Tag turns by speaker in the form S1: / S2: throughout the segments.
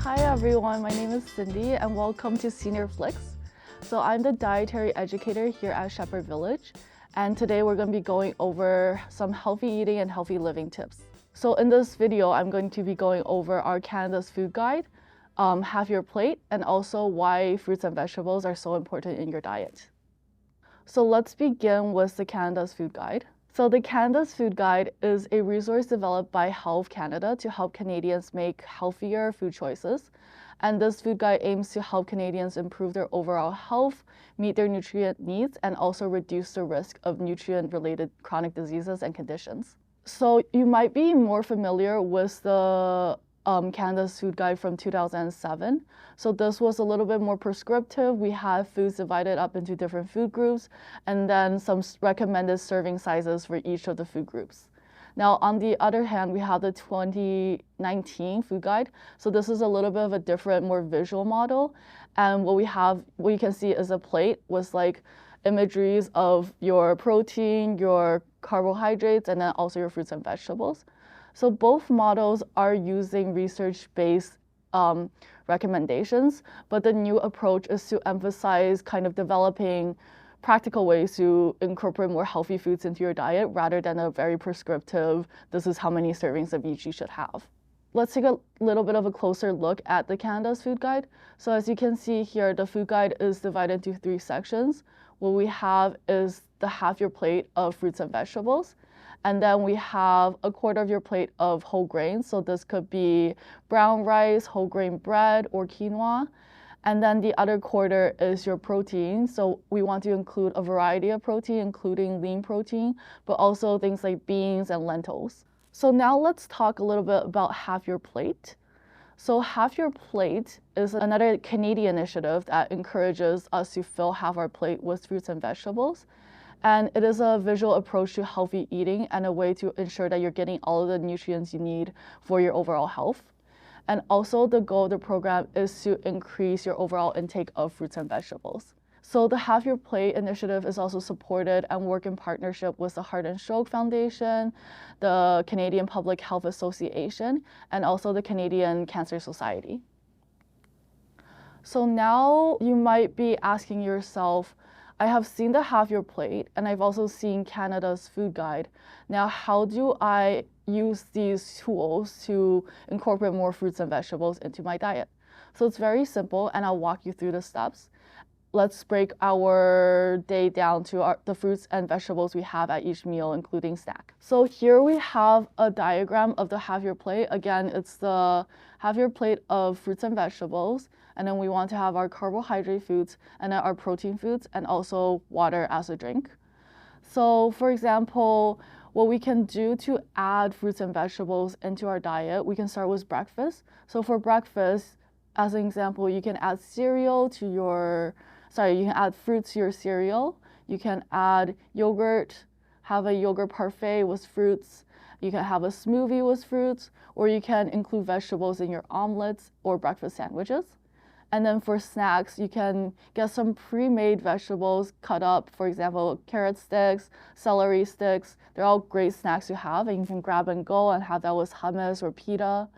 S1: Hi everyone, my name is Cindy and welcome to Senior Flicks. So I'm the Dietary Educator here at Shepherd Village, and today we're going to be going over some healthy eating and healthy living tips. So in this video, I'm going to be going over our Canada's food guide, Have Your Plate, and also why fruits and vegetables are so important in your diet. So let's begin with the Canada's food guide. So the Canada's Food Guide is a resource developed by Health Canada to help Canadians make healthier food choices. And this food guide aims to help Canadians improve their overall health, meet their nutrient needs, and also reduce the risk of nutrient-related chronic diseases and conditions. So you might be more familiar with the Canada's Food Guide from 2007. So this was a little bit more prescriptive. We have foods divided up into different food groups and then some recommended serving sizes for each of the food groups. Now, on the other hand, we have the 2019 Food Guide. So this is a little bit of a different, more visual model. And what you can see is a plate with like imageries of your protein, your carbohydrates, and then also your fruits and vegetables. So both models are using research-based recommendations, but the new approach is to emphasize kind of developing practical ways to incorporate more healthy foods into your diet rather than a very prescriptive, this is how many servings of each you should have. Let's take a little bit of a closer look at the Canada's Food Guide. So as you can see here, the food guide is divided into 3 sections. What we have is the Have Your Plate of fruits and vegetables. And then we have a quarter of your plate of whole grains. So this could be brown rice, whole grain bread, or quinoa. And then the other quarter is your protein. So we want to include a variety of protein, including lean protein, but also things like beans and lentils. So now let's talk a little bit about Have Your Plate. So Have Your Plate is another Canadian initiative that encourages us to fill half our plate with fruits and vegetables. And it is a visual approach to healthy eating and a way to ensure that you're getting all of the nutrients you need for your overall health. And also the goal of the program is to increase your overall intake of fruits and vegetables. So the Have Your Plate initiative is also supported and work in partnership with the Heart and Stroke Foundation, the Canadian Public Health Association, and also the Canadian Cancer Society. So now you might be asking yourself, I have seen the Have Your Plate and I've also seen Canada's Food Guide. Now, how do I use these tools to incorporate more fruits and vegetables into my diet? So it's very simple and I'll walk you through the steps. Let's break our day down to the fruits and vegetables we have at each meal, including snack. So here we have a diagram of the Have Your Plate. Again, it's the Have Your Plate of fruits and vegetables. And then we want to have our carbohydrate foods and then our protein foods and also water as a drink. So for example, what we can do to add fruits and vegetables into our diet, we can start with breakfast. So for breakfast, as an example, you can add you can add fruit to your cereal. You can add yogurt, have a yogurt parfait with fruits. You can have a smoothie with fruits, or you can include vegetables in your omelets or breakfast sandwiches. And then for snacks, you can get some pre-made vegetables cut up, for example, carrot sticks, celery sticks. They're all great snacks to have, and you can grab and go and have that with hummus or pita.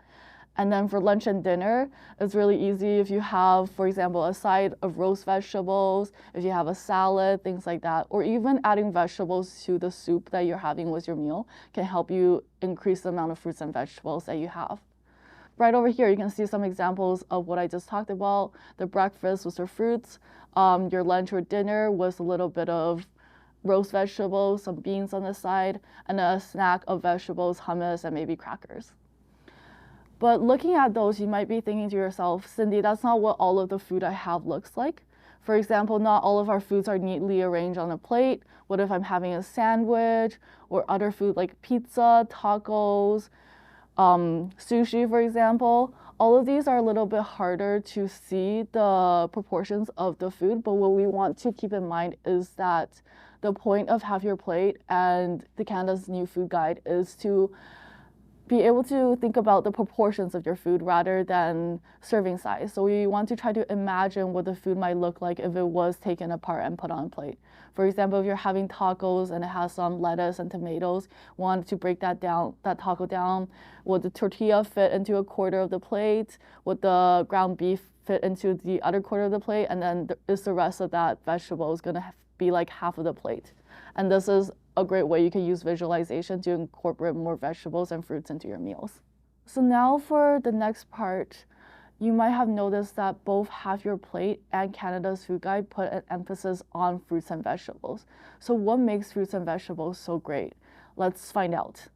S1: And then for lunch and dinner, it's really easy if you have, for example, a side of roast vegetables, if you have a salad, things like that, or even adding vegetables to the soup that you're having with your meal can help you increase the amount of fruits and vegetables that you have. Right over here, you can see some examples of what I just talked about. The breakfast was your fruits, your lunch or dinner was a little bit of roast vegetables, some beans on the side, and a snack of vegetables, hummus, and maybe crackers. But looking at those, you might be thinking to yourself, Cindy, that's not what all of the food I have looks like. For example, not all of our foods are neatly arranged on a plate. What if I'm having a sandwich or other food like pizza, tacos, sushi, for example? All of these are a little bit harder to see the proportions of the food, but what we want to keep in mind is that the point of Have Your Plate and the Canada's new food guide is to be able to think about the proportions of your food rather than serving size. So we want to try to imagine what the food might look like if it was taken apart and put on a plate. For example, if you're having tacos and it has some lettuce and tomatoes, want to break that taco down. Would the tortilla fit into a quarter of the plate? Would the ground beef fit into the other quarter of the plate? And then is the rest of that vegetable is gonna be like half of the plate? And this is a great way you can use visualization to incorporate more vegetables and fruits into your meals. So now for the next part, you might have noticed that both Half Your Plate and Canada's Food Guide put an emphasis on fruits and vegetables. So what makes fruits and vegetables so great? Let's find out.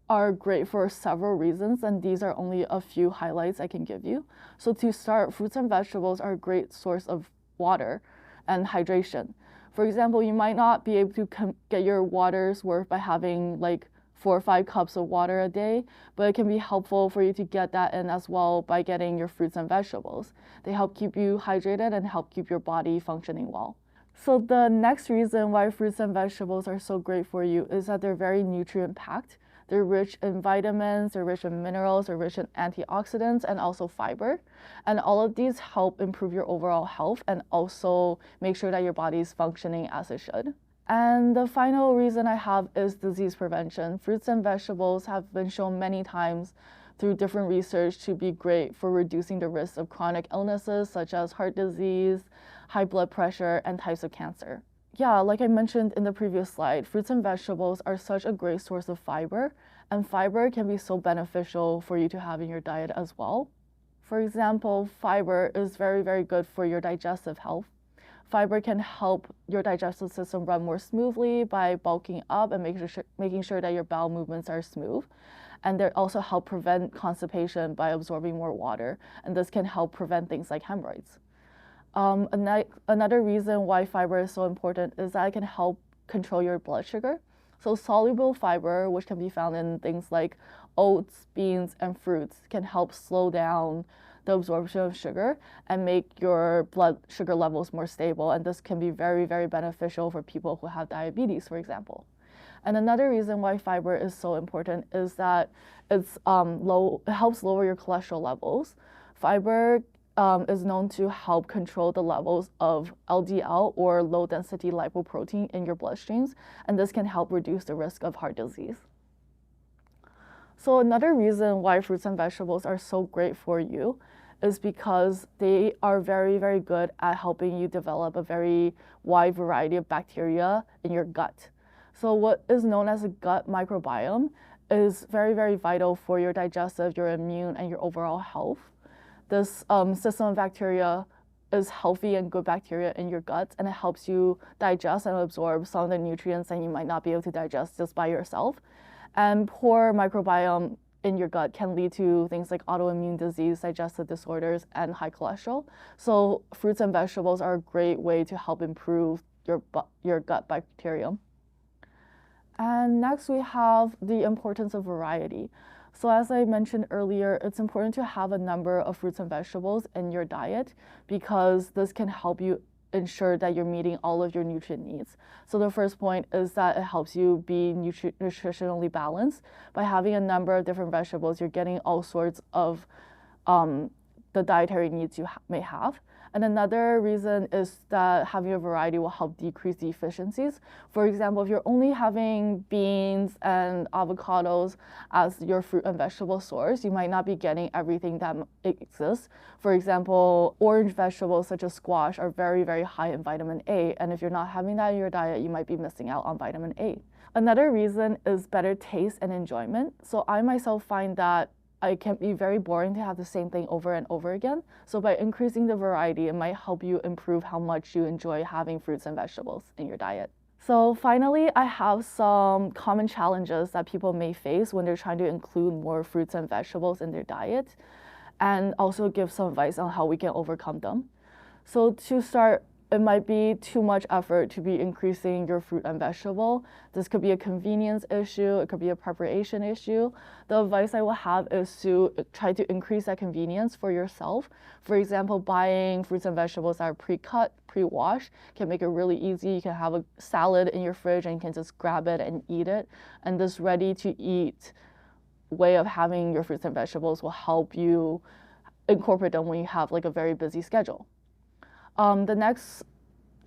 S1: Are great for several reasons, and these are only a few highlights I can give you. So to start, fruits and vegetables are a great source of water and hydration. For example, you might not be able to get your water's worth by having like 4 or 5 cups of water a day, but it can be helpful for you to get that in as well by getting your fruits and vegetables. They help keep you hydrated and help keep your body functioning well. So the next reason why fruits and vegetables are so great for you is that they're very nutrient packed. They're rich in vitamins, they're rich in minerals, they're rich in antioxidants, and also fiber. And all of these help improve your overall health and also make sure that your body is functioning as it should. And the final reason I have is disease prevention. Fruits and vegetables have been shown many times through different research to be great for reducing the risk of chronic illnesses such as heart disease, high blood pressure, and types of cancer. Yeah, like I mentioned in the previous slide, fruits and vegetables are such a great source of fiber, and fiber can be so beneficial for you to have in your diet as well. For example, fiber is very, very good for your digestive health. Fiber can help your digestive system run more smoothly by bulking up and making sure that your bowel movements are smooth. And they also help prevent constipation by absorbing more water, and this can help prevent things like hemorrhoids. Another reason why fiber is so important is that it can help control your blood sugar. So soluble fiber, which can be found in things like oats, beans, and fruits, can help slow down the absorption of sugar and make your blood sugar levels more stable. And this can be very, very beneficial for people who have diabetes, for example. And another reason why fiber is so important is that it helps lower your cholesterol levels. Fiber is known to help control the levels of LDL or low-density lipoprotein in your bloodstreams, and this can help reduce the risk of heart disease. So another reason why fruits and vegetables are so great for you is because they are very, very good at helping you develop a very wide variety of bacteria in your gut. So what is known as a gut microbiome is very, very vital for your digestive, your immune, and your overall health. This system of bacteria is healthy and good bacteria in your gut, and it helps you digest and absorb some of the nutrients that you might not be able to digest just by yourself. And poor microbiome in your gut can lead to things like autoimmune disease, digestive disorders, and high cholesterol. So fruits and vegetables are a great way to help improve your gut bacterium. And next we have the importance of variety. So as I mentioned earlier, it's important to have a number of fruits and vegetables in your diet because this can help you ensure that you're meeting all of your nutrient needs. So the first point is that it helps you be nutritionally balanced. By having a number of different vegetables, you're getting all sorts of the dietary needs you may have. And another reason is that having a variety will help decrease deficiencies. For example, if you're only having beans and avocados as your fruit and vegetable source, you might not be getting everything that exists. For example, orange vegetables such as squash are very, very high in vitamin A. And if you're not having that in your diet, you might be missing out on vitamin A. Another reason is better taste and enjoyment. So I myself find that it can be very boring to have the same thing over and over again. So by increasing the variety, it might help you improve how much you enjoy having fruits and vegetables in your diet. So finally, I have some common challenges that people may face when they're trying to include more fruits and vegetables in their diet, and also give some advice on how we can overcome them. So to start, it might be too much effort to be increasing your fruit and vegetable. This could be a convenience issue, it could be a preparation issue. The advice I will have is to try to increase that convenience for yourself. For example, buying fruits and vegetables that are pre-cut, pre-washed can make it really easy. You can have a salad in your fridge and you can just grab it and eat it. And this ready to eat way of having your fruits and vegetables will help you incorporate them when you have like a very busy schedule. The next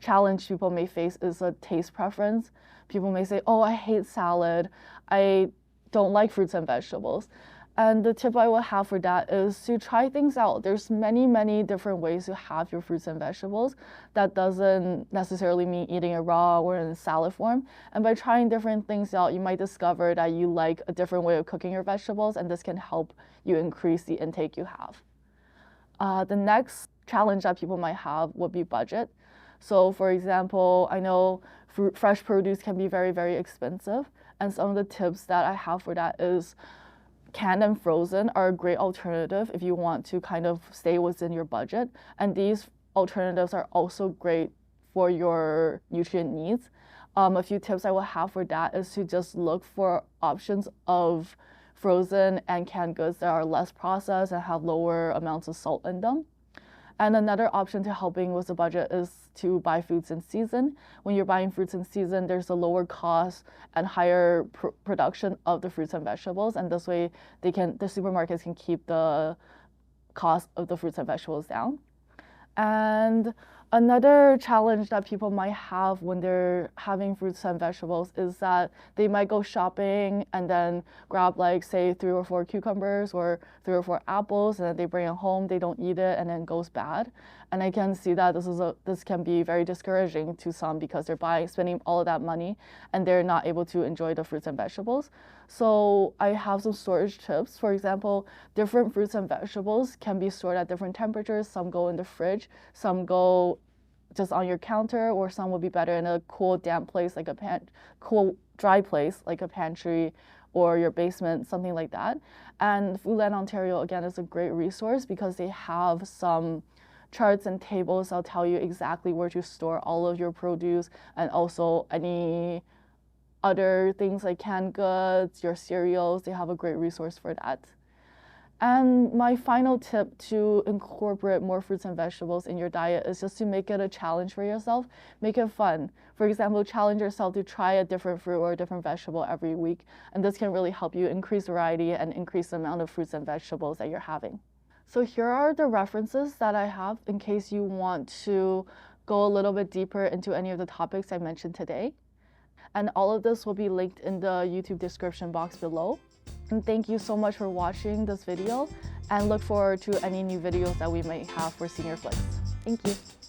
S1: challenge people may face is a taste preference. People may say, oh, I hate salad. I don't like fruits and vegetables. And the tip I will have for that is to try things out. There's many different ways to have your fruits and vegetables. That doesn't necessarily mean eating it raw or in salad form. And by trying different things out, you might discover that you like a different way of cooking your vegetables, and this can help you increase the intake you have. The next challenge that people might have would be budget. So for example, I know fresh produce can be very expensive. And some of the tips that I have for that is canned and frozen are a great alternative if you want to kind of stay within your budget. And these alternatives are also great for your nutrient needs. A few tips I will have for that is to just look for options of frozen and canned goods that are less processed and have lower amounts of salt in them. And another option to helping with the budget is to buy foods in season. When you're buying fruits in season, there's a lower cost and higher production of the fruits and vegetables, and this way the supermarkets can keep the cost of the fruits and vegetables down. And another challenge that people might have when they're having fruits and vegetables is that they might go shopping and then grab like say 3 or 4 cucumbers or 3 or 4 apples, and then they bring it home, they don't eat it, and then it goes bad. And I can see that this can be very discouraging to some because they're spending all of that money and they're not able to enjoy the fruits and vegetables. So I have some storage tips. For example, different fruits and vegetables can be stored at different temperatures. Some go in the fridge, some go just on your counter, or some would be better in a cool, damp place like cool, dry place like a pantry or your basement, something like that. And Foodland Ontario, again, is a great resource because they have some charts and tables that'll tell you exactly where to store all of your produce and also any other things like canned goods, your cereals. They have a great resource for that. And my final tip to incorporate more fruits and vegetables in your diet is just to make it a challenge for yourself. Make it fun. For example, challenge yourself to try a different fruit or a different vegetable every week. And this can really help you increase variety and increase the amount of fruits and vegetables that you're having. So here are the references that I have in case you want to go a little bit deeper into any of the topics I mentioned today. And all of this will be linked in the YouTube description box below. And thank you so much for watching this video, and look forward to any new videos that we might have for Senior Flicks. Thank you.